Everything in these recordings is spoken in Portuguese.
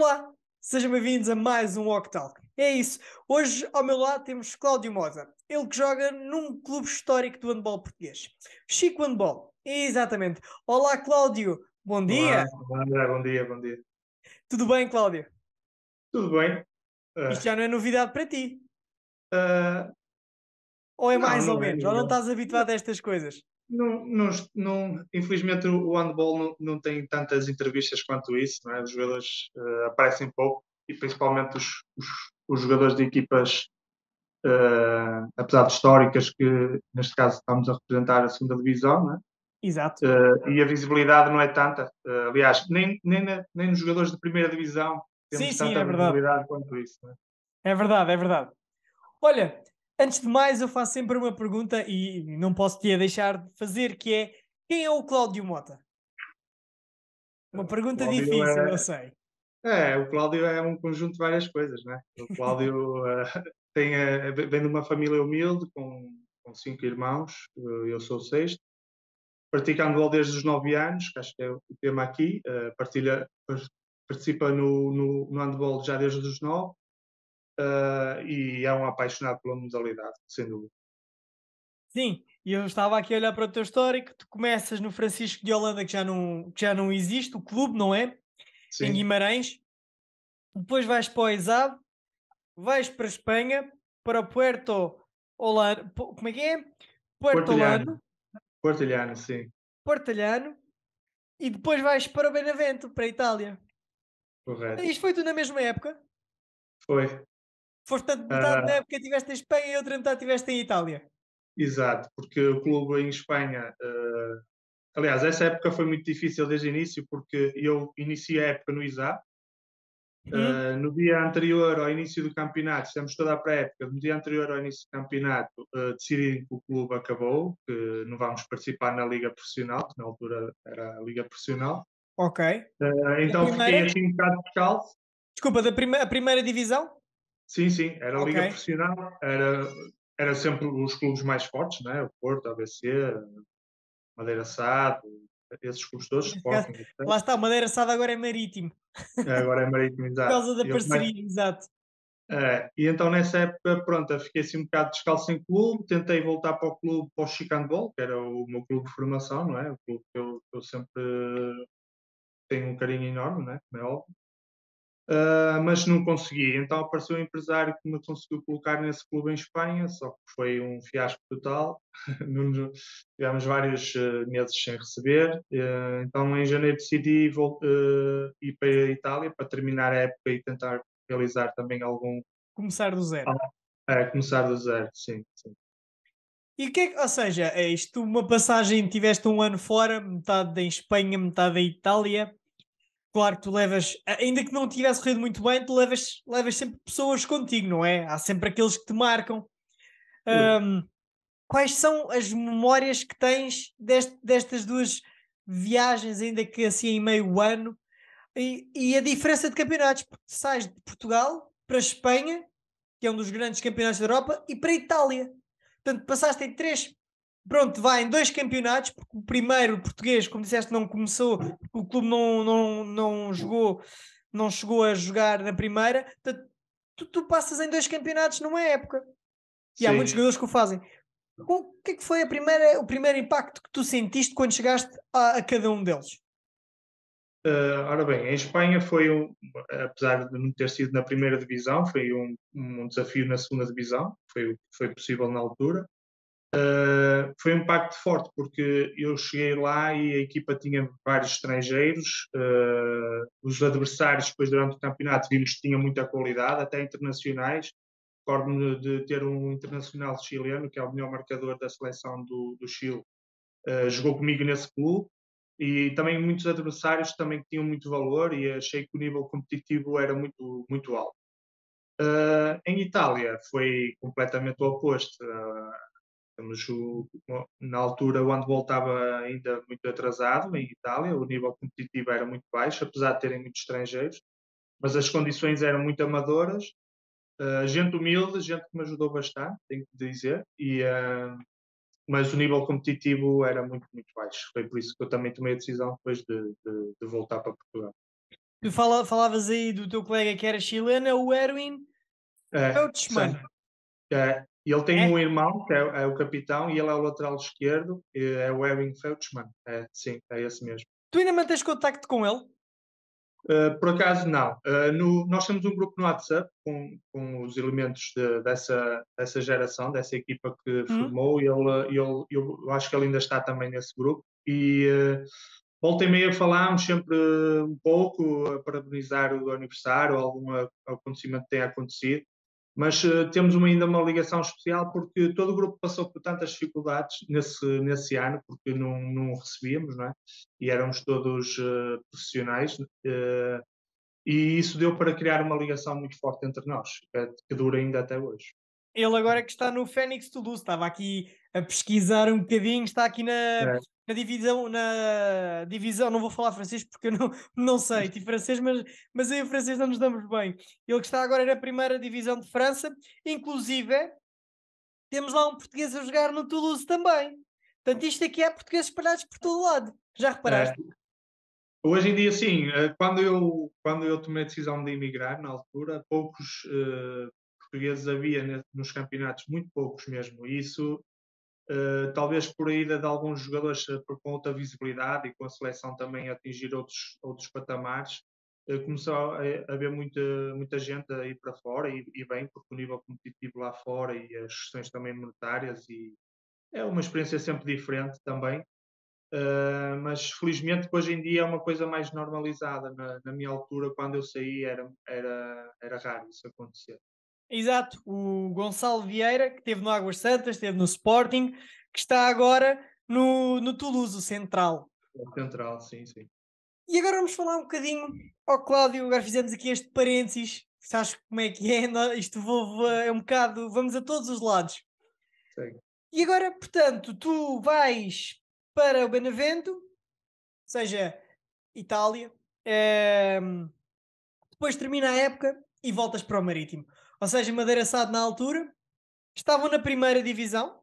Olá, sejam bem-vindos a mais um Walk Talk. É isso, hoje ao meu lado temos Cláudio Mota, ele que joga num clube histórico do handball português, Chico Handball. Exatamente. Olá, Cláudio, bom Olá, dia. olá André, bom dia, bom dia. Tudo bem, Cláudio? Tudo bem? Isto Ah, já não é novidade para ti, ah, ou é não, mais ou não é menos, ou não novidade. estás habituado a estas coisas? Infelizmente o handball não tem tantas entrevistas quanto isso, não é? Os jogadores aparecem pouco e principalmente os jogadores de equipas, apesar de históricas, que neste caso estamos a representar a segunda divisão, não é? Exato. E a visibilidade não é tanta. Aliás, nem nos jogadores de primeira divisão Sim, temos sim, tanta é verdade. visibilidade quanto isso, não é? É verdade, é verdade. Olha, antes de mais eu faço sempre uma pergunta e não posso te a deixar de fazer, que é: quem é o Cláudio Mota? Uma O pergunta Cláudio difícil, eu é, sei. o Cláudio é um conjunto de várias coisas, né? O Cláudio vem de uma família humilde, com 5 irmãos, eu sou o sexto. Pratica handball desde os 9 anos, que acho que é o tema aqui. Participa no handball já desde os 9, e é um apaixonado pela modalidade, sem dúvida. Sim, e eu estava aqui a olhar para o teu histórico. Tu começas no Francisco de Holanda, que já não existe, o clube, não é? Em Sim, Guimarães. Depois vais para o ESAD, vais para a Espanha, para o Puerto Holano. Como é que é? Puerto Portilhano, Holano, Portilhano, sim, Portalhano, e depois vais para o Benevento, para a Itália. correto. Isto foi tudo na mesma época? Foi. Foste tanto metade na Ah, época que estiveste em Espanha e outra metade estiveste em Itália. exato, porque o clube em Espanha. Aliás, essa época foi muito difícil desde o início, porque eu iniciei a época no ISA. Hum? No dia anterior ao início do campeonato, estamos toda a pré-época, no dia anterior ao início do campeonato, decidi que o clube acabou, que não vamos participar na Liga Profissional, que na altura era a Liga Profissional. Ok. Da Então fiquei primeira? assim um bocado descalço. Desculpa, a primeira divisão? Sim, sim, era a Ok. Liga Profissional, era sempre os clubes mais fortes, né? O Porto, a ABC, Madeira Sado, esses clubes todos, Neste caso, Sporting, etc. lá está, o Madeira Sado agora é marítimo. Agora é Marítimo, Por exato. causa da parceria, exato. E então nessa época, pronto, eu fiquei assim um bocado descalço sem clube, tentei voltar para o clube, para o Chico Handball, que era o meu clube de formação, não é? O clube que eu sempre tenho um carinho enorme, não é? Como é óbvio. Mas não consegui. Então apareceu um empresário que me conseguiu colocar nesse clube em Espanha, só que foi um fiasco total. Tivemos vários meses sem receber. Então em janeiro decidi ir para a Itália para terminar a época e tentar realizar também algum. Começar do zero. Começar do zero, sim, sim. E o que é que, ou seja, é isto uma passagem, tiveste um ano fora, metade em Espanha, metade em Itália. Claro que tu levas, ainda que não tivesse corrido muito bem, tu levas sempre pessoas contigo, não é? Há sempre aqueles que te marcam. Ui, Ahm, Quais são as memórias que tens destas duas viagens, ainda que assim em meio ano? E a diferença de campeonatos, porque sais de Portugal para a Espanha, que é um dos grandes campeonatos da Europa, e para a Itália. Portanto, passaste em três, pronto, vai em dois campeonatos, porque o primeiro, o português, como disseste, não começou, porque o clube não jogou, não chegou a jogar na primeira. Portanto, tu passas em dois campeonatos numa época. E há muitos sim. jogadores que o fazem. O que é que foi o primeiro impacto que tu sentiste quando chegaste a cada um deles? Ora bem, em Espanha apesar de não ter sido na primeira divisão, foi um desafio na segunda divisão, foi o que foi possível na altura. Foi um impacto forte porque eu cheguei lá e a equipa tinha vários estrangeiros. Os adversários, depois durante o campeonato, vimos que tinham muita qualidade, até internacionais. Recordo-me de ter um internacional chileno, que é o melhor marcador da seleção do Chile, jogou comigo nesse clube. E também muitos adversários também tinham muito valor e achei que o nível competitivo era muito, muito alto. Em Itália foi completamente o oposto. Na altura o handball estava ainda muito atrasado em Itália, o nível competitivo era muito baixo, apesar de terem muitos estrangeiros, mas as condições eram muito amadoras. Gente humilde, gente que me ajudou bastante, tenho que dizer, mas o nível competitivo era muito, muito baixo. Foi por isso que eu também tomei a decisão depois de voltar para Portugal. Tu falavas aí do teu colega que era chileno, é o Erwin Sim. Reutemann. Ele tem um É? irmão, que é o capitão, e ele é o lateral esquerdo, é o Erwin Feltman. Sim, é esse mesmo. Tu ainda mantens contacto com ele? Por acaso, não. Nós temos um grupo no WhatsApp com os elementos dessa geração, dessa equipa que Hum? formou, e eu acho que ele ainda está também nesse grupo. E volta e meia falámos sempre um pouco, a parabenizar o aniversário ou algum acontecimento que tenha acontecido. Mas temos ainda uma ligação especial porque todo o grupo passou por tantas dificuldades nesse ano, porque não recebíamos, não é? E éramos todos profissionais, e isso deu para criar uma ligação muito forte entre nós, que dura ainda até hoje. Ele agora que está no Fênix Toulouse, estava aqui a pesquisar um bocadinho, está aqui É, na divisão, não vou falar francês porque eu não sei, tive francês, mas eu e o francês não nos damos bem. Ele que está agora na primeira divisão de França, inclusive temos lá um português a jogar no Toulouse também. Portanto, isto aqui é portugueses espalhados por todo lado. Já é. reparaste? Hoje em dia, sim, quando eu tomei a decisão de emigrar, na altura, poucos portugueses havia nos campeonatos, muito poucos mesmo. E isso, talvez por a ida de alguns jogadores com outra visibilidade e com a seleção também a atingir outros patamares, começou a haver muita gente a ir para fora e bem, porque o nível competitivo lá fora e as questões também monetárias, e é uma experiência sempre diferente também. Mas felizmente que hoje em dia é uma coisa mais normalizada. Na minha altura, quando eu saí, era raro isso acontecer. Exato, o Gonçalo Vieira, que esteve no Águas Santas, esteve no Sporting, que está agora no Toulouse, o Central. É central, sim, sim. E agora vamos falar um bocadinho, ó Cláudio, agora fizemos aqui este parênteses, sabes como é que é, isto é um bocado, vamos a todos os lados. Segue. E agora, portanto, tu vais para o Benevento, ou seja, Itália, depois termina a época e voltas para o Marítimo. Ou seja, Madeira Sado na altura, estavam na primeira divisão,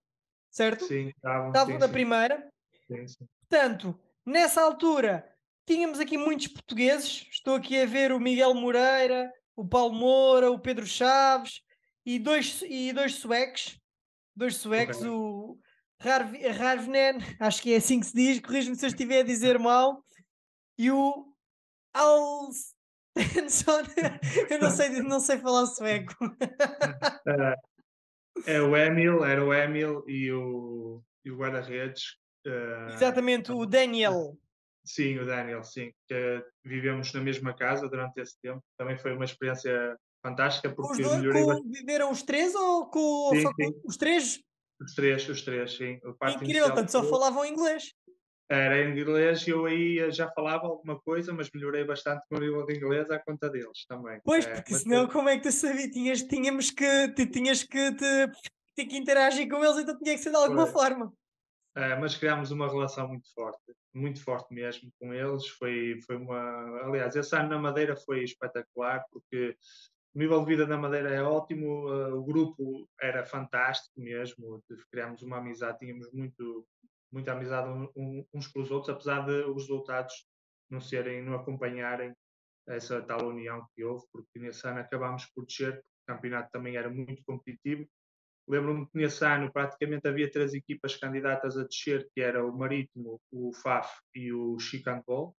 certo? Sim, estavam, Estavam sim, na sim, primeira. sim, sim. Portanto, nessa altura, tínhamos aqui muitos portugueses. Estou aqui a ver o Miguel Moreira, o Paulo Moura, o Pedro Chaves e dois suecos. Dois suecos, Correto. o Ravnen, acho que é assim que se diz, corrijo-me se eu estiver a dizer mal, e o Alstensson, eu não sei falar sueco. Eh, era o Emil e o guarda-redes. Exatamente, o Daniel. Sim, o Daniel, sim. Que vivemos na mesma casa durante esse tempo. Também foi uma experiência fantástica Com os porque dois, melhorei bastante. viveram os três ou Sim, só com sim, os três? os três, sim. A parte Incrível, inicial tanto só falavam inglês. era em inglês e eu aí já falava alguma coisa, mas melhorei bastante com o nível de inglês à conta deles também. Pois, porque Mas, senão como é que tu sabias? Tinhas que ter que interagir com eles, então tinha que ser de alguma foi, forma. mas criámos uma relação muito forte mesmo com eles. Aliás, esse ano na Madeira foi espetacular porque o nível de vida na Madeira é ótimo, o grupo era fantástico mesmo, criámos uma amizade, tínhamos muita amizade uns com os outros, apesar de os resultados não acompanharem essa tal união que houve, porque nesse ano acabámos por descer, porque o campeonato também era muito competitivo. Lembro-me que nesse ano praticamente havia três equipas candidatas a descer, que era o Marítimo, o FAF e o Chicanbol.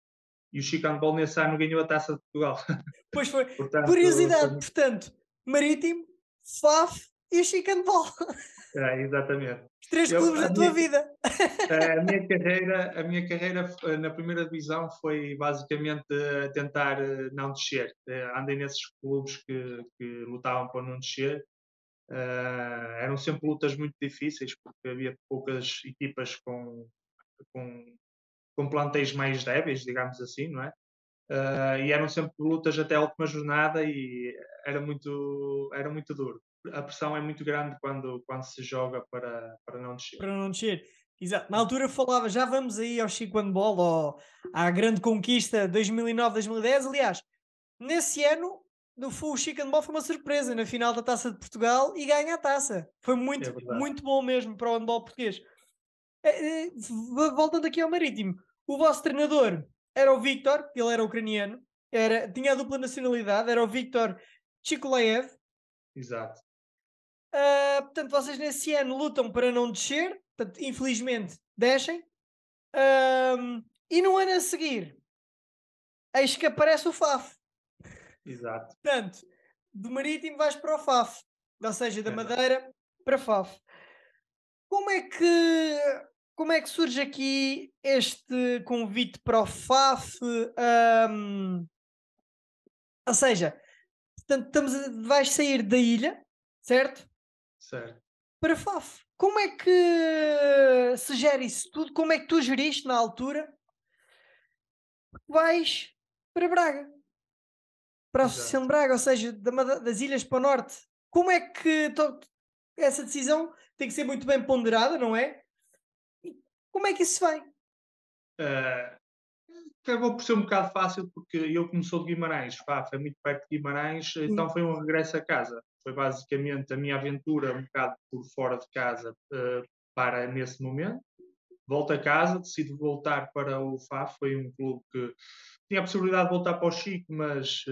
E o Chicanbol nesse ano ganhou a Taça de Portugal. Pois foi. Portanto, foi Curiosidade, muito... portanto, Marítimo, FAF e o Chic and Ball. Exatamente. Os três Eu, clubes a, da tua minha, vida. a minha carreira na primeira divisão foi basicamente tentar não descer. Andei nesses clubes que lutavam para não descer. Eram sempre lutas muito difíceis porque havia poucas equipas com, com plantéis mais débeis, digamos assim, não é? E eram sempre lutas até a última jornada e era muito duro. A pressão é muito grande quando se joga para não descer. Para não descer. Exato. Na altura falava, já vamos aí ao Chico Handball, à grande conquista 2009-2010. Aliás, nesse ano, o Chico Handball foi uma surpresa na final da Taça de Portugal e ganha a taça. Foi É muito, verdade. muito bom mesmo para o handball português. Voltando aqui ao Marítimo, o vosso treinador era o Victor, ele era ucraniano. tinha a dupla nacionalidade, era o Viktor Chikulaev. Exato, Portanto, vocês nesse ano lutam para não descer, portanto, infelizmente descem. E no ano a seguir, eis que aparece o FAF. exato. Portanto, do Marítimo vais para o FAF, ou seja, da Exato. Madeira para FAF. Como é que, como é que surge aqui este convite para o FAF? Ahm, ou seja, portanto, vais sair da ilha, certo? Certo. Para FAF. Como é que se gera isso tudo? Como é que tu geriste na altura? Vais para Braga, para a Associação Exato. de Braga, ou seja, das ilhas para o norte. Como é que essa decisão tem que ser muito bem ponderada, não é? E como é que isso se vai? Eh, Acabou por ser um bocado fácil, porque eu, como sou de Guimarães, Faf é muito perto de Guimarães, então Sim. foi um regresso a casa. Foi basicamente a minha aventura, um bocado por fora de casa, para nesse momento. Volto a casa, decido voltar para o Faf. Foi um clube que tinha a possibilidade de voltar para o Chico, mas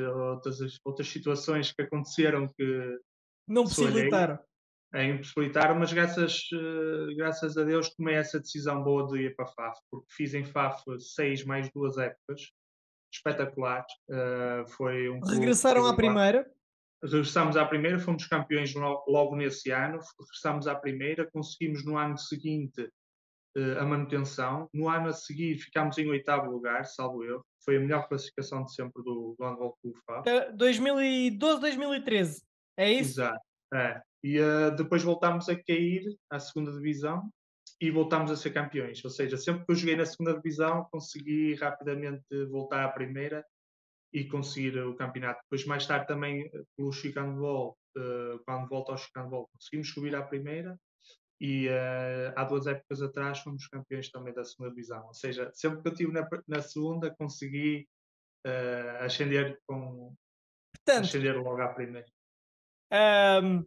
outras situações que aconteceram que Não sou alheio possibilitaram. a impossibilitar, mas graças a Deus tomei essa decisão boa de ir para a FAF, porque fiz em FAF 6 mais 2 épocas espetaculares. Foi um clube que Regressaram à eu lá. primeira. Regressámos à primeira, fomos campeões logo nesse ano, regressámos à primeira, conseguimos no ano seguinte a manutenção. No ano a seguir ficámos em oitavo lugar, salvo erro. Foi a melhor classificação de sempre do Handball Clube FAF. 2012, 2013. É isso? Exato. É. E depois voltámos a cair à segunda divisão e voltámos a ser campeões. Ou seja, sempre que eu joguei na segunda divisão, consegui rapidamente voltar à primeira e conseguir o campeonato. Depois, mais tarde, também pelo Chico Handball, quando volto ao Chico Handball, conseguimos subir à primeira e há 2 épocas atrás fomos campeões também da segunda divisão. Ou seja, sempre que eu estive na segunda, consegui ascender, Portanto, ascender logo à primeira. ahm,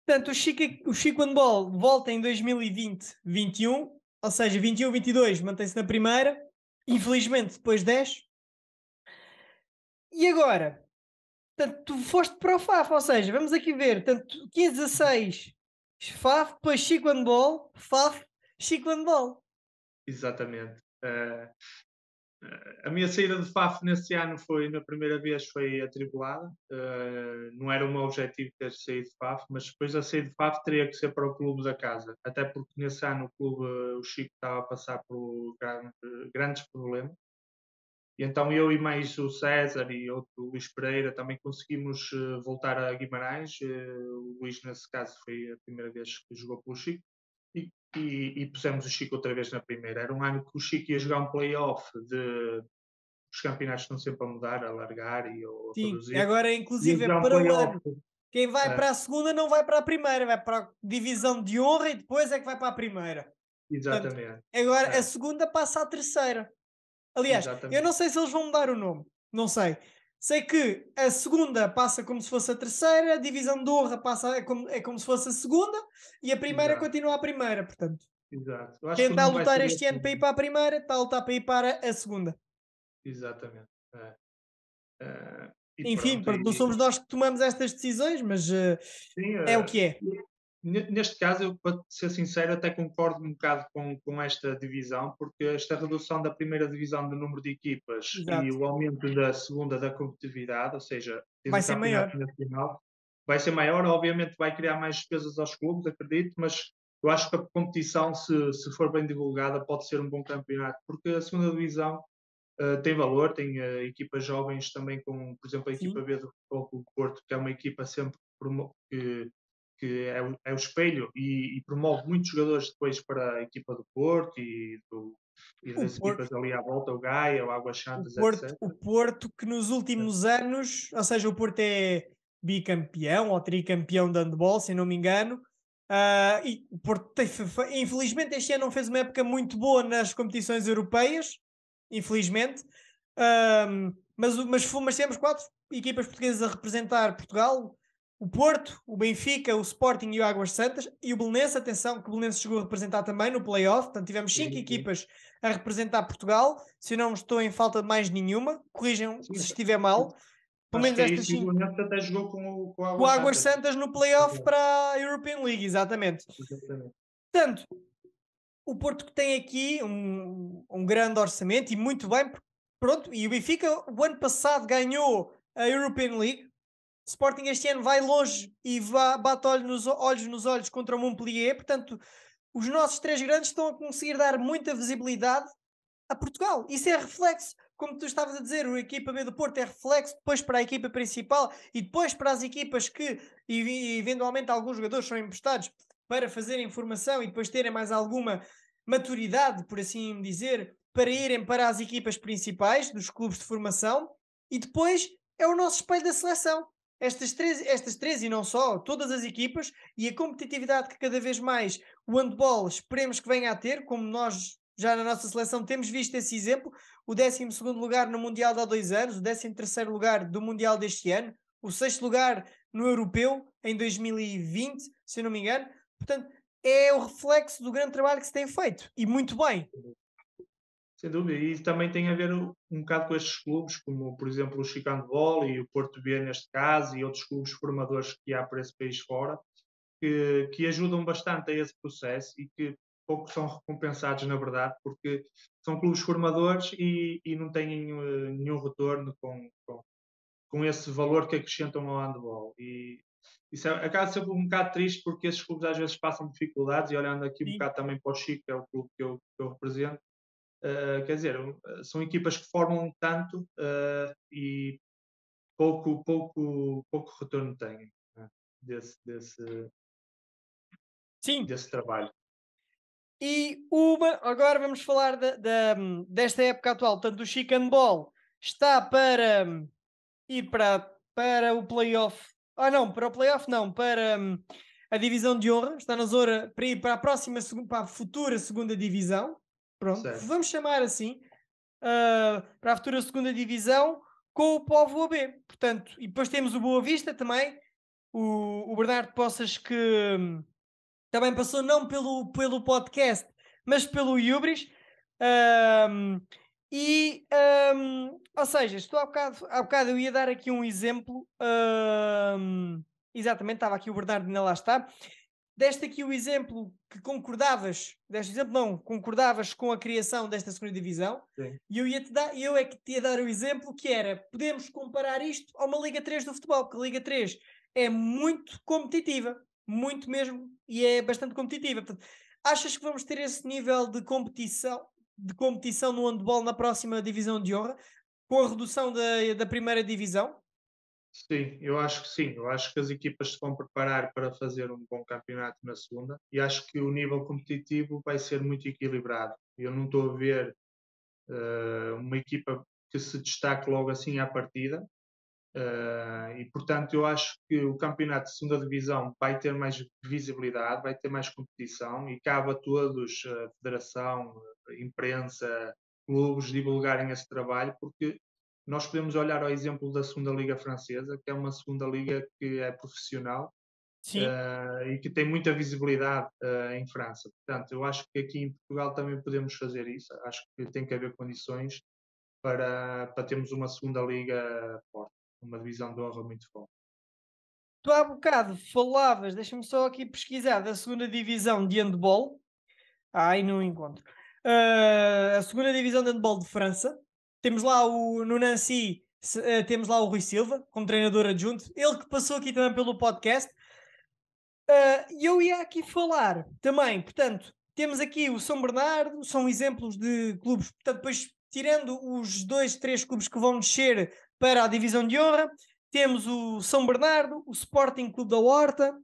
portanto o Chico Handball volta em 2020-21, ou seja, 21-22 mantém-se na primeira, infelizmente depois 10. E agora, portanto, tu foste para o FAF, ou seja, vamos aqui ver, portanto, 15-16 FAF, depois Chico Handball, FAF, Chico Handball. Exatamente. A minha saída de FAF nesse ano foi, na primeira vez, foi atribulada. Não era o meu objetivo ter saído de FAF, mas depois a saída de FAF teria que ser para o clube da casa. Até porque nesse ano o clube, o Chico, estava a passar por grandes problemas. E então eu e mais o César e outro Luís Pereira também conseguimos voltar a Guimarães. O Luís, nesse caso, foi a primeira vez que jogou pelo Chico. E pusemos o Chico outra vez na primeira. Era um ano que o Chico ia jogar um play-off de. Os campeonatos estão sempre a mudar, a largar e a Sim, reduzir. agora Ia inclusive é jogar um para o play-off. ano. Quem vai Uh, para a segunda não vai para a primeira, vai para a divisão de honra e depois é que vai para a primeira. Portanto, Exatamente. agora a Uh, segunda passa à terceira. Aliás, eu Exatamente. não sei se eles vão mudar o nome, não sei. Sei que a segunda passa como se fosse a terceira, a divisão de honra passa, é como se fosse a segunda e a primeira Exato. continua a primeira. Portanto, Exato. Eu acho quem que está a não vai lutar ser este ano assim. para ir para a primeira, está a lutar para ir para a segunda. Exatamente. E Enfim, pronto. pronto, não somos nós que tomamos estas decisões, mas Sim, é o que é. neste caso, eu, para ser sincero, até concordo um bocado com esta divisão, porque esta redução da primeira divisão do número de equipas e Exato. o aumento da segunda da competitividade, ou seja, tens Vai o ser maior. campeonato nacional, vai ser maior, obviamente vai criar mais despesas aos clubes, acredito, mas eu acho que a competição, se for bem divulgada, pode ser um bom campeonato, porque a segunda divisão tem valor, tem equipas jovens também, como por exemplo a equipa Sim. B do Futebol Clube do Porto, que é uma equipa sempre que é o espelho e promove muitos jogadores depois para a equipa do Porto e O das Porto, equipas ali à volta, o Gaia, o Águas o Santas, Porto, etc. o Porto que nos últimos anos, ou seja, o Porto é bicampeão ou tricampeão de handball, se não me engano. E o Porto infelizmente este ano não fez uma época muito boa nas competições europeias, infelizmente. Mas temos 4 equipas portuguesas a representar Portugal. o Porto, o Benfica, o Sporting e o Águas Santas, e o Belenenses, atenção, que o Belenenses chegou a representar também no play-off, portanto tivemos 5 Sim, sim. equipas a representar Portugal, se eu não estou em falta de mais nenhuma, corrijam Sim, se estiver mal, pelo acho menos que é estas isso. E o 5. Belenenses até jogou com o O Águas Águas Santas. Santas no play-off para a European League, exatamente. Exatamente. Portanto, o Porto que tem aqui um grande orçamento e muito bem, pronto, e o Benfica o ano passado ganhou a European League. O Sporting este ano vai longe e bate olhos nos olhos contra o Montpellier, portanto, os nossos três grandes estão a conseguir dar muita visibilidade a Portugal. Isso é reflexo, como tu estavas a dizer, a equipa B do Porto é reflexo depois para a equipa principal e depois para as equipas que, eventualmente, alguns jogadores são emprestados para fazerem formação e depois terem mais alguma maturidade, por assim dizer, para irem para as equipas principais dos clubes de formação e depois é o nosso espelho da seleção. Estas três e não só, todas as equipas e a competitividade que cada vez mais o handball esperemos que venha a ter, como nós já na nossa seleção temos visto esse exemplo, o 12º lugar no Mundial de há 2 anos, o 13º lugar do Mundial deste ano, o 6º lugar no Europeu em 2020, se eu não me engano. Portanto, é o reflexo do grande trabalho que se tem feito, e muito bem. Sem dúvida, e também tem a ver um bocado com estes clubes, como por exemplo o Chico Handball e o Porto B neste caso, e outros clubes formadores que há por esse país fora, que ajudam bastante a esse processo e que pouco são recompensados, na verdade, porque são clubes formadores e não têm nenhum retorno com esse valor que acrescentam ao handball. E isso acaba sempre um bocado triste porque esses clubes às vezes passam dificuldades e olhando aqui um Sim. bocado também para o Chico, que é o clube que eu represento, quer dizer, são equipas que formam tanto e pouco retorno têm, né, desse, desse, Sim. desse trabalho. E agora vamos falar desta época atual. Portanto, o Chico Handball está para ir para o playoff. Ah, não, para o playoff não, para a divisão de honra. Está na zona para ir para a próxima, para a futura segunda divisão. Pronto, Certo. vamos chamar assim, para a futura segunda divisão com o Povo AB. Portanto, e depois temos o Boa Vista também, o Bernardo Poças que também passou não pelo podcast, mas pelo Hubris. Ahm, ou seja, estou há bocado eu ia dar aqui um exemplo. Exatamente, estava aqui o Bernardo, ainda lá está. Deste aqui o exemplo que concordavas, deste exemplo não, concordavas com a criação desta segunda divisão, Sim. e eu é que te ia dar o exemplo que era, podemos comparar isto a uma Liga 3 do futebol, porque a Liga 3 é muito competitiva, muito mesmo, e é bastante competitiva. Portanto, achas que vamos ter esse nível de competição no handball na próxima divisão de honra, com a redução da primeira divisão? Sim, eu acho que sim. Eu acho que as equipas se vão preparar para fazer um bom campeonato na segunda e acho que o nível competitivo vai ser muito equilibrado. Eu não estou a ver uma equipa que se destaque logo assim à partida. E portanto eu acho que o campeonato de segunda divisão vai ter mais visibilidade, vai ter mais competição e cabe a todos, a federação, a imprensa, clubes, divulgarem esse trabalho, porque nós podemos olhar ao exemplo da segunda liga francesa, que é uma segunda liga que é profissional Sim. e que tem muita visibilidade em França. Portanto, eu acho que aqui em Portugal também podemos fazer isso. Acho que tem que haver condições para termos uma segunda liga forte, uma divisão de honra muito forte. Tu há bocado falavas, deixa-me só aqui pesquisar, da segunda divisão de handball. Ai, não encontro. A segunda divisão de handball de França. Temos lá no Nancy, temos lá o Rui Silva, como treinador adjunto. Ele que passou aqui também pelo podcast. E eu ia aqui falar também, portanto, temos aqui o São Bernardo, são exemplos de clubes, portanto, depois tirando os 2, 3 clubes que vão descer para a divisão de honra, temos o São Bernardo, o Sporting Clube da Horta,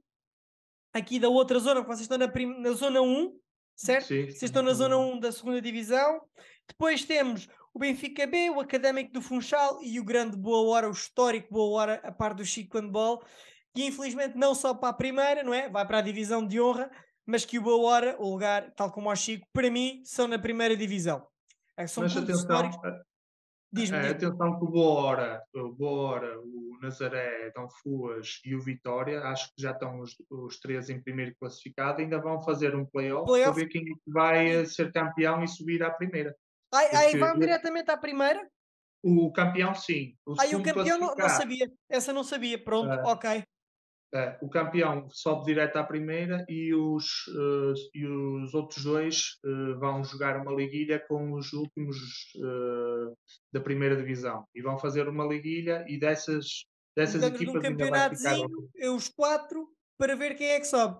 aqui da outra zona, porque vocês estão na zona 1, certo? Sim, Vocês sim, estão na zona 1 da segunda divisão. Depois temos o Benfica B, o Académico do Funchal e o grande Boa Hora, o histórico Boa Hora, a par do Chico Handball, que infelizmente não só para a primeira, não é? Vai para a divisão de honra, mas que o Boa Hora, o lugar, tal como o Chico, para mim, são na primeira divisão. São mas clubes atenção, históricos. Diz-me. Atenção que o Boa Hora, o Nazaré, Dom Fuas e o Vitória, acho que já estão os três em primeiro classificado, ainda vão fazer um play-off para Playoff. ver quem é que vai ser campeão e subir à primeira. Aí Porque vão diretamente à primeira? o campeão, sim. O Aí o segundo campeão não classificado, sabia. Essa não sabia. Pronto, eh, ok. o campeão sobe direto à primeira e os outros dois vão jogar uma liguilha com os últimos da primeira divisão. E vão fazer uma liguilha e Um dessas género de um equipas ainda vai ficar campeonatozinho, os 4, para ver quem é que sobe.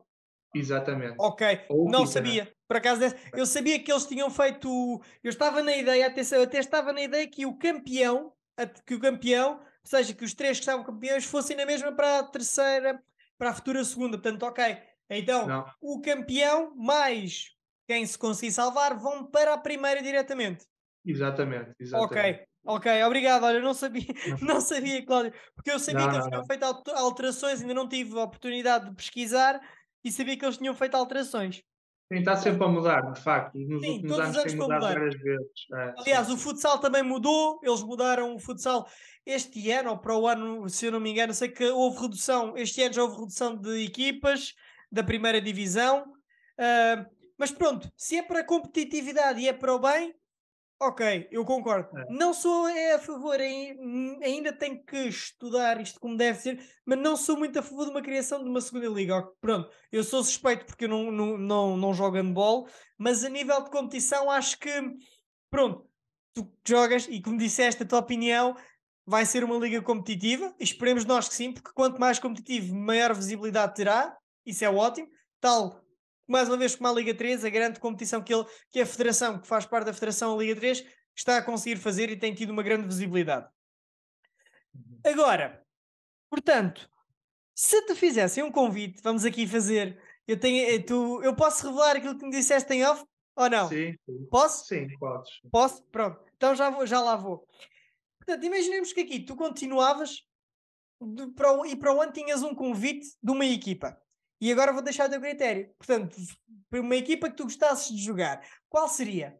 exatamente. Ok, Ou não fica, né? sabia. Por acaso, eu sabia que eles tinham feito. Eu estava na ideia, atenção, eu até estava na ideia que ou seja, que os três que estavam campeões fossem na mesma para a terceira, para a futura segunda. Portanto, ok. Então, Não, o campeão mais quem se conseguir salvar vão para a primeira diretamente. exatamente, Ok, exatamente. ok, obrigado. Olha, eu não sabia, não sabia, Cláudio, porque eu sabia Não, que eles não, tinham não. feito alterações, ainda não tive a oportunidade de pesquisar e sabia que eles tinham feito alterações. Sim, está sempre a mudar, de facto. Nos Sim, últimos todos os anos anos tem estão a mudado mudar. várias vezes. Sim, Aliás, o sim. futsal também mudou, eles mudaram o futsal este ano, ou para o ano, se eu não me engano, sei que houve redução, este ano já houve redução de equipas da primeira divisão. Ah, mas pronto, se é para competitividade e é para o bem, ok, eu concordo. É, Não sou a favor, ainda tenho que estudar isto como deve ser, mas não sou muito a favor de uma criação de uma segunda liga. Ok, pronto, eu sou suspeito porque eu não jogo handball, mas a nível de competição acho que, pronto, tu jogas e como disseste, a tua opinião vai ser uma liga competitiva, e esperemos nós que sim, porque quanto mais competitivo, maior visibilidade terá, isso é ótimo. Tal, mais uma vez, como a Liga 3, a grande competição que a Federação, que faz parte da Federação, a Liga 3, está a conseguir fazer e tem tido uma grande visibilidade. uhum. Agora, portanto, se te fizessem um convite, vamos aqui fazer. Eu posso revelar aquilo que me disseste em off ou não? Sim, sim. Posso? Sim, podes. Posso? Pronto. Então já lá vou. Portanto, imaginemos que aqui tu continuavas e para o ano tinhas um convite de uma equipa. E agora vou deixar o teu critério. Portanto, para uma equipa que tu gostasses de jogar, qual seria?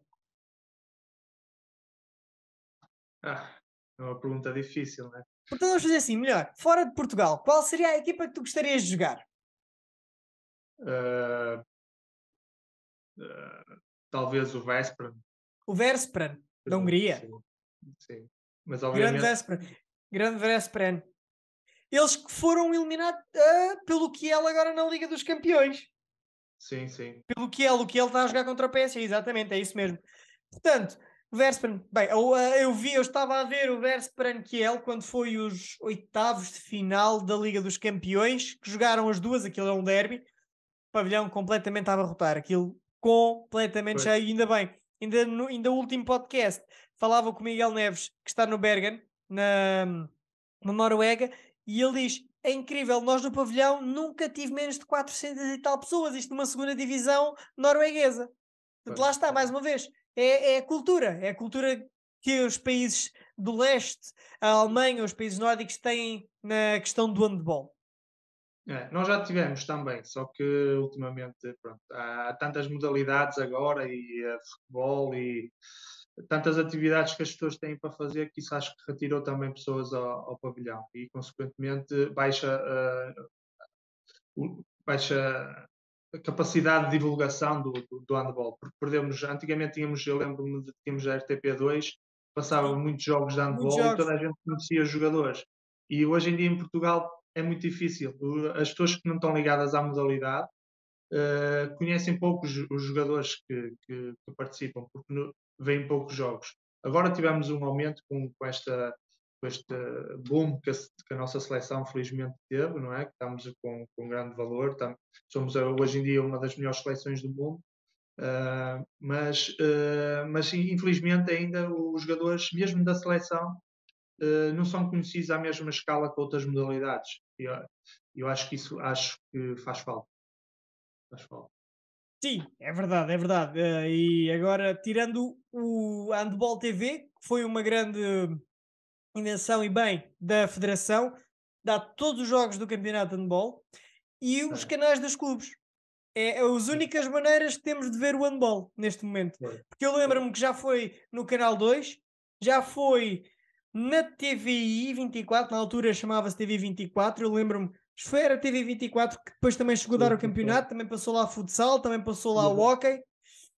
É uma pergunta difícil, né? Portanto, vamos fazer assim, melhor. Fora de Portugal, qual seria a equipa que tu gostarias de jogar? Ah, talvez o Veszprem. O Verspren, da Hungria. Sim, sim. Mas Grande obviamente, Veszpren. Grande Veszpren. Eles que foram eliminados pelo Kiel agora na Liga dos Campeões. sim, sim. Pelo Kiel, o Kiel está a jogar contra o PSG, exatamente, é isso mesmo. Portanto, Veszpren, bem, eu estava a ver o Veszpren Kiel quando foi os oitavos de final da Liga dos Campeões, que jogaram as duas, aquilo é um derby, pavilhão completamente a abarrotar, aquilo completamente Pois, cheio, ainda bem. Ainda o último podcast falava com o Miguel Neves, que está no Bergen, na Noruega, e ele diz: é incrível, nós no pavilhão nunca tive menos de 400 e tal pessoas, isto numa segunda divisão norueguesa. Portanto, lá pois. está, mais uma vez, é a cultura que os países do leste, a Alemanha, os países nórdicos têm na questão do handball. Nós já tivemos também, só que ultimamente, pronto, há tantas modalidades agora e futebol e tantas atividades que as pessoas têm para fazer que isso acho que retirou também pessoas ao pavilhão e, consequentemente, baixa a capacidade de divulgação do handball, porque perdemos, antigamente tínhamos, eu lembro-me de tínhamos a RTP2, passavam Sim, muitos jogos de muitos handball e jogos. toda a gente conhecia os jogadores. E hoje em dia em Portugal é muito difícil. As pessoas que não estão ligadas à modalidade conhecem pouco os jogadores que participam, porque veem poucos jogos. Agora tivemos um aumento com este boom que a nossa seleção felizmente teve, não é? Que estamos com grande valor, somos hoje em dia uma das melhores seleções do mundo, mas infelizmente ainda os jogadores, mesmo da seleção, não são conhecidos à mesma escala que outras modalidades. Eu acho que isso acho que faz falta. Faz falta. Sim, é verdade, é verdade. E agora, tirando o Handball TV, que foi uma grande invenção e bem da Federação, dá todos os jogos do campeonato de handball e os É, canais dos clubes. É as únicas maneiras que temos de ver o handball neste momento. foi, Porque eu foi. lembro-me que já foi no Canal 2, já foi na TVI 24, na altura chamava-se TV 24, eu lembro-me, era TV 24 que depois também chegou a dar o campeonato, também passou lá futsal, também passou lá o hóquei.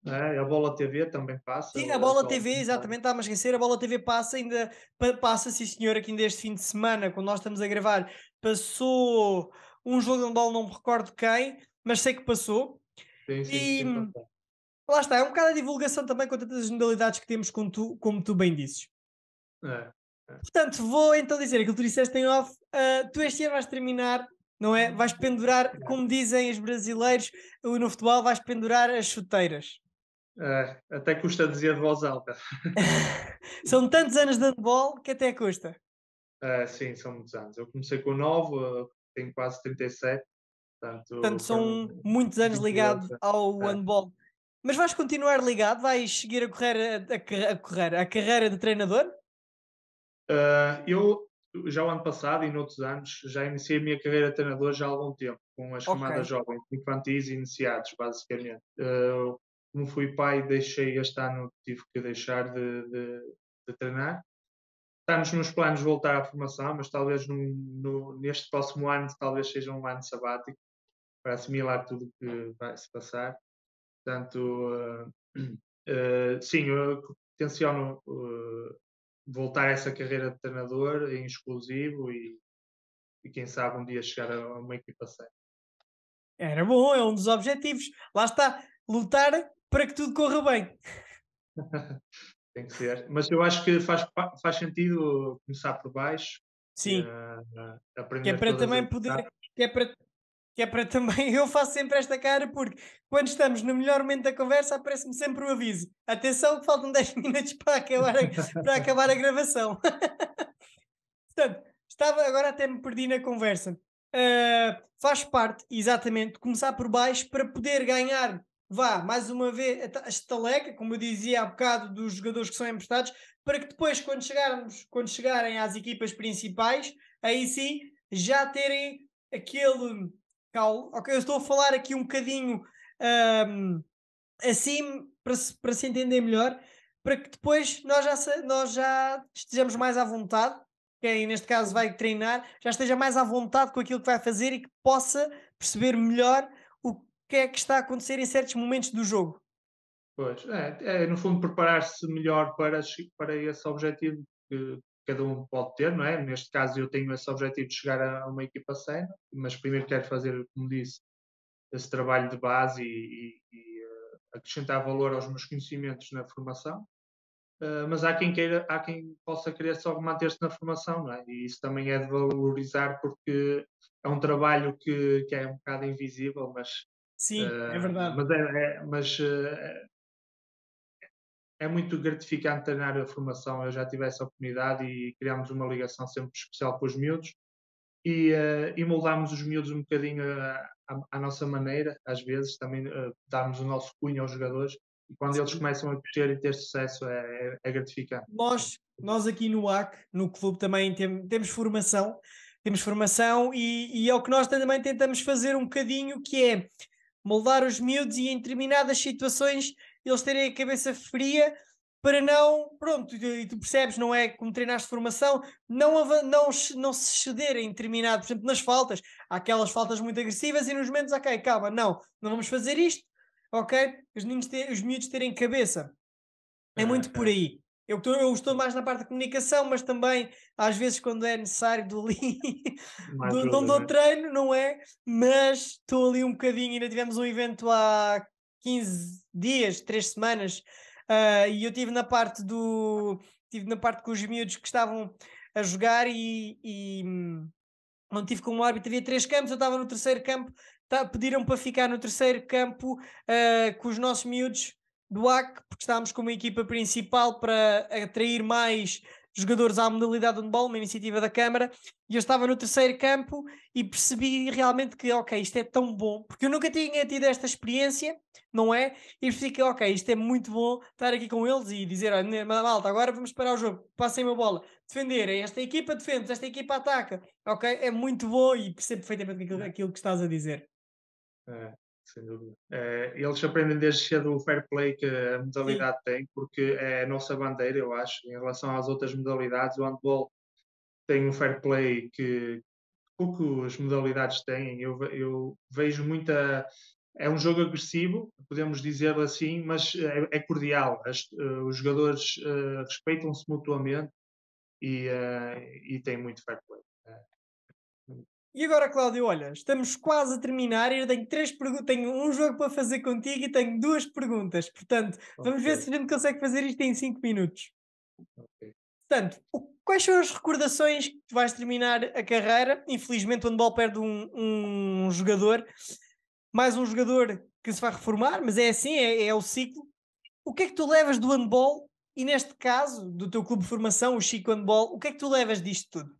A Bola TV também passa Sim, a Bola TV, atualmente. exatamente, estava-me a esquecer, a Bola TV passa, ainda passa, sim senhor, aqui ainda este fim de semana, quando nós estamos a gravar, passou um jogo de handball, não me recordo quem, mas sei que passou. Sim, sim, E sim, passa. lá está, é um bocado a divulgação também com tantas as modalidades que temos, como tu bem disses. É, é, Portanto, vou então dizer aquilo que tu disseste em off. Tu este ano vais terminar, não é? Vais pendurar, como dizem os brasileiros no futebol, vais pendurar as chuteiras. até custa dizer de voz alta. São tantos anos de handball que até custa. Sim, são muitos anos. Eu comecei com 9, tenho quase 37, Portanto, portanto foram são muitos anos 28. ligado ao É. handball. Mas vais continuar ligado? Vais seguir a correr a carreira de treinador? Eu já o ano passado e noutros anos já iniciei a minha carreira de treinador já há algum tempo, com as Ok. camadas jovens, infantis e iniciados, basicamente. Como fui pai, deixei este ano, tive que deixar de treinar. Estamos nos planos de voltar à formação, mas talvez neste próximo ano talvez seja um ano sabático para assimilar tudo o que vai se passar. Portanto, sim, eu tenciono voltar a essa carreira de treinador em exclusivo e quem sabe um dia chegar a uma equipa séria. Era bom, é um dos objetivos. Lá está, lutar para que tudo corra bem. Tem que ser. Mas eu acho que faz sentido começar por baixo, e, Sim, que é aprender para todas as também etapas. poder, que é para, que é para também, eu faço sempre esta cara porque quando estamos no melhor momento da conversa aparece-me sempre o aviso. Atenção que faltam 10 minutos para acabar a gravação. Portanto, estava agora até me perdi na conversa. Faz parte, exatamente, de começar por baixo para poder ganhar, vá, mais uma vez, a estaleca, como eu dizia há bocado, dos jogadores que são emprestados, para que depois, quando chegarem às equipas principais, aí sim, já terem aquele caule. Ok, eu estou a falar aqui um bocadinho ahm, assim, para se entender melhor, para que depois nós já estejamos mais à vontade, quem neste caso vai treinar, já esteja mais à vontade com aquilo que vai fazer e que possa perceber melhor o que é que está a acontecer em certos momentos do jogo. Pois, no fundo preparar-se melhor para esse objetivo que cada um pode ter, não é? Neste caso eu tenho esse objetivo de chegar a uma equipa sénior, mas primeiro quero fazer, como disse, esse trabalho de base acrescentar valor aos meus conhecimentos na formação. Mas há quem possa querer só manter-se na formação, não é? E isso também é de valorizar porque é um trabalho que é um bocado invisível, Sim, é uh, verdade. mas, é, mas é muito gratificante treinar a formação. Eu já tive essa oportunidade e criámos uma ligação sempre especial com os miúdos e moldámos os miúdos um bocadinho à nossa maneira, às vezes também darmos o nosso cunho aos jogadores e quando eles Sim. começam a crescer e ter sucesso é gratificante. Nós aqui no AC, no clube, também temos formação e é o que nós também tentamos fazer um bocadinho, que é moldar os miúdos e em determinadas situações eles terem a cabeça fria para não, pronto, e tu percebes, não é como treinaste formação, não se cederem em determinado, por exemplo, nas faltas, há aquelas faltas muito agressivas e nos momentos, ok, calma, não vamos fazer isto, ok? Os miúdos terem cabeça, é muito por É, aí. Eu estou mais na parte da comunicação, mas também, às vezes, quando é necessário, dou ali, uma não ajuda, dou não é? treino, não é? Mas estou ali um bocadinho. Ainda tivemos um evento há 15 dias, 3 semanas, e eu estive na parte com os miúdos que estavam a jogar onde tive como árbitro, havia 3 campos, eu estava no terceiro campo, pediram para ficar no terceiro campo com os nossos miúdos do AC, porque estávamos como equipa principal para atrair mais jogadores à modalidade de handball, uma iniciativa da Câmara, e eu estava no terceiro campo e percebi realmente que, ok, isto é tão bom, porque eu nunca tinha tido esta experiência, não é? E percebi que, ok, isto é muito bom estar aqui com eles e dizer, olha, malta, agora vamos parar o jogo, passem a bola, defender, esta equipa defende, esta equipa ataca, ok? É muito bom e percebo perfeitamente aquilo que estás a dizer. É. sem dúvida. Eles aprendem desde cedo o fair play que a Sim. modalidade tem, porque é a nossa bandeira, eu acho, em relação às outras modalidades. O handball tem um fair play que poucas modalidades têm. Eu vejo muita. É um jogo agressivo, podemos dizer assim, mas é cordial. Os jogadores respeitam-se mutuamente e têm muito fair play. E agora, Cláudio, olha, estamos quase a terminar e eu tenho três perguntas, tenho um jogo para fazer contigo e tenho duas perguntas. Portanto, vamos ver Ok, se a gente consegue fazer isto em 5 minutos. ok. Portanto, quais são as recordações que tu vais terminar a carreira? Infelizmente, o handball perde um jogador, mais um jogador que se vai reformar, mas é assim, é o ciclo. O que é que tu levas do handball e, neste caso, do teu clube de formação, o Chico Handball, o que é que tu levas disto tudo?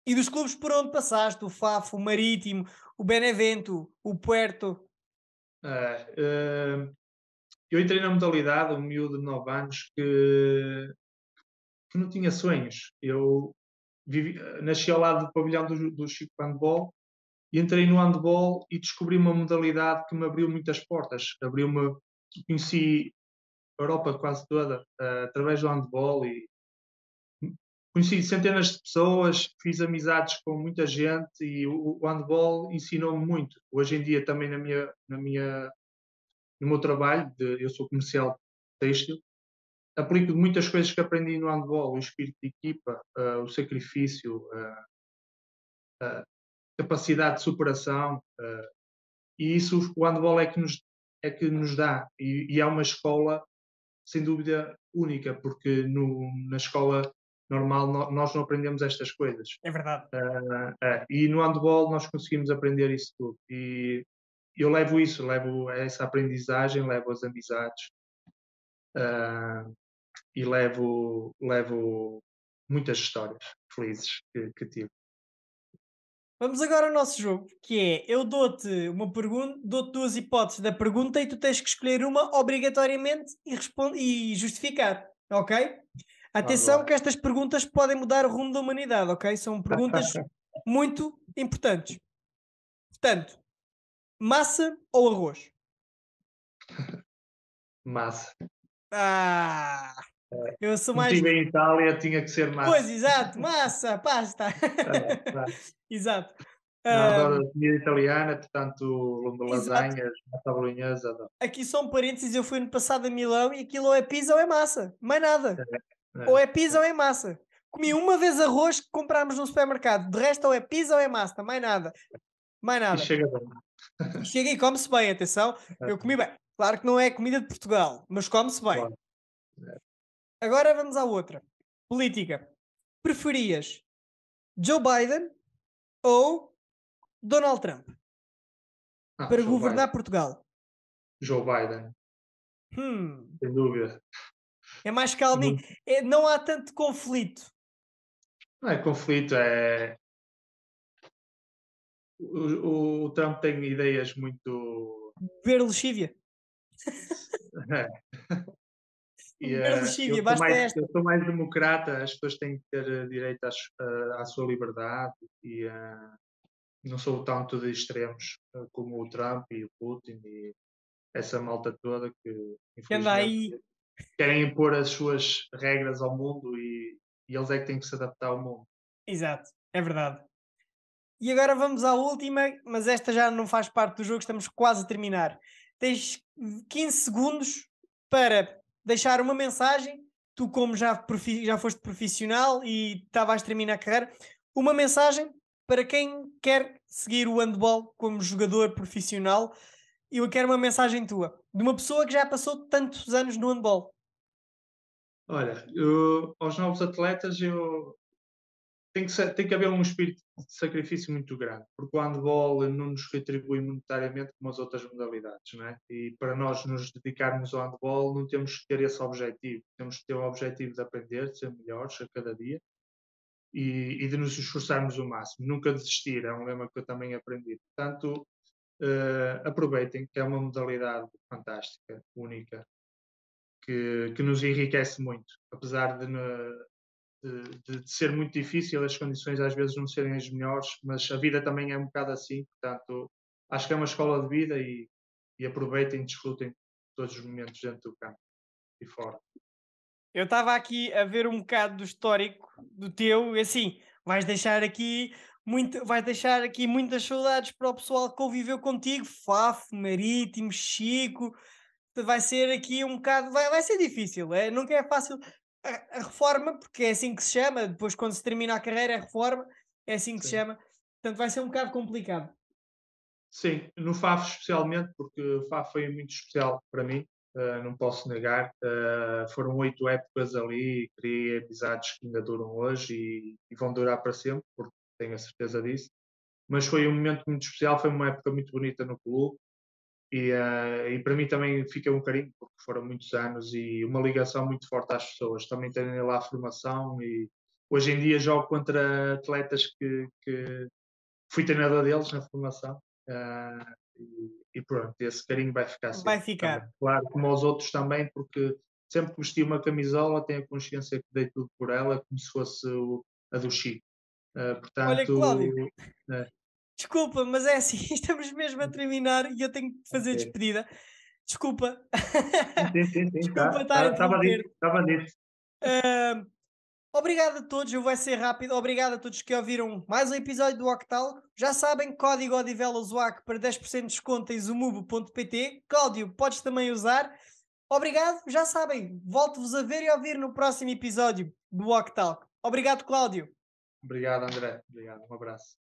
E dos clubes por onde passaste, o Fafo, o Marítimo, o Benevento, o Puerto. Ah, eu entrei na modalidade, um miúdo de 9 anos que não tinha sonhos. Eu nasci ao lado do pavilhão do Chico Handball e entrei no handball e descobri uma modalidade que me abriu muitas portas. Conheci a Europa quase toda através do handball e conheci centenas de pessoas, fiz amizades com muita gente e o handball ensinou-me muito. Hoje em dia também no meu trabalho, eu sou comercial têxtil, aplico muitas coisas que aprendi no handball, o espírito de equipa, o sacrifício, a capacidade de superação, e isso o handball é que nos dá. E é uma escola, sem dúvida, única, porque na escola normal nós não aprendemos estas coisas. É verdade. E no handball nós conseguimos aprender isso tudo. E eu levo isso, levo essa aprendizagem, levo as amizades, uh, e levo muitas histórias felizes que tive. Vamos agora ao nosso jogo, que é, eu dou-te uma pergunta, dou-te duas hipóteses da pergunta e tu tens que escolher uma obrigatoriamente e justificar, ok? Vamos Atenção lá. que estas perguntas podem mudar o rumo da humanidade, ok? São perguntas muito importantes. Portanto, massa ou arroz? Massa. Ah, eu sou Como mais. estive em Itália, tinha que ser Pois, massa. exato, massa, pasta. Ah, Exato. não, Ah, adoro a comida italiana, portanto, exato. lasanhas, massa bolonhesa, adoro. Aqui só um parênteses, eu fui no passado a Milão e aquilo ou é pizza ou é massa, mais nada. Ou É, é pizza ou é massa. Comi uma vez arroz que comprámos no supermercado, de resto ou é pizza ou é massa, mais nada, mais e nada. chega bem. E chega e come-se bem, atenção, eu comi bem. Claro que não é comida de Portugal, mas come-se bem. Claro. É. Agora vamos à outra. Política. Preferias Joe Biden ou Donald Trump para Joe Biden. governar Portugal? Joe Biden, Hum, sem dúvida. é mais calminho. Muito, Não há tanto conflito. não é conflito, é. O Trump tem ideias muito. Ver lexívia. Ver Eu lexívia, sou basta mais, esta. eu sou mais democrata, as pessoas têm que ter direito à sua liberdade e não sou tanto de extremos como o Trump e o Putin e essa malta toda que, Que anda infelizmente, aí. querem impor as suas regras ao mundo e eles é que têm que se adaptar ao mundo. Exato, é verdade. E agora vamos à última, mas esta já não faz parte do jogo, estamos quase a terminar. Tens 15 segundos para deixar uma mensagem. Tu, como já foste profissional e estavas a terminar a carreira, uma mensagem para quem quer seguir o handball como jogador profissional. E eu quero uma mensagem tua, de uma pessoa que já passou tantos anos no handball. Olha, aos novos atletas tem que haver um espírito de sacrifício muito grande, porque o handball não nos retribui monetariamente como as outras modalidades, não é? E para nós nos dedicarmos ao handball não temos que ter esse objetivo, temos que ter o objetivo de aprender, de ser melhores a cada dia e de nos esforçarmos o máximo, nunca desistir, é um lema que eu também aprendi. Portanto, aproveitem, que é uma modalidade fantástica, única, que nos enriquece muito, apesar de ser muito difícil, as condições às vezes não serem as melhores, mas a vida também é um bocado assim, portanto, acho que é uma escola de vida e aproveitem e desfrutem todos os momentos dentro do campo e fora. Eu estava aqui a ver um bocado do histórico do teu, e assim, vais deixar aqui muitas saudades para o pessoal que conviveu contigo, Fafo, Marítimo, Chico. Vai ser aqui um bocado, vai ser difícil, nunca é fácil a reforma, porque é assim que se chama, depois quando se termina a carreira é reforma, é assim que se Sim. chama, portanto vai ser um bocado complicado. Sim, no Faf especialmente, porque o Faf foi muito especial para mim, não posso negar. Foram 8 épocas ali, criei amizades que ainda duram hoje e vão durar para sempre, porque tenho a certeza disso. Mas foi um momento muito especial, foi uma época muito bonita no clube e para mim também fica um carinho, porque foram muitos anos e uma ligação muito forte às pessoas. Também tenho lá a formação e hoje em dia jogo contra atletas que fui treinador deles na formação. E pronto, esse carinho vai ficar Vai sempre também. ficar. Claro, como aos outros também, porque sempre que vesti uma camisola tenho a consciência que dei tudo por ela, como se fosse a do Chico. Olha, Portanto, Cláudio, é, desculpa, mas é assim, estamos mesmo a terminar e eu tenho que fazer ok. despedida. Desculpa. Sim, Desculpa estar a estava dito, interromper. estava dito. Ah, obrigado a todos, eu vou ser rápido. Obrigado a todos que ouviram mais um episódio do Octal. Já sabem, código Odivela Zoac para 10% de desconto em zumubo.pt. Cláudio, podes também usar. Obrigado, já sabem. Volto-vos a ver e ouvir no próximo episódio do Octal. Obrigado, Cláudio. Obrigado, André. Obrigado, um abraço.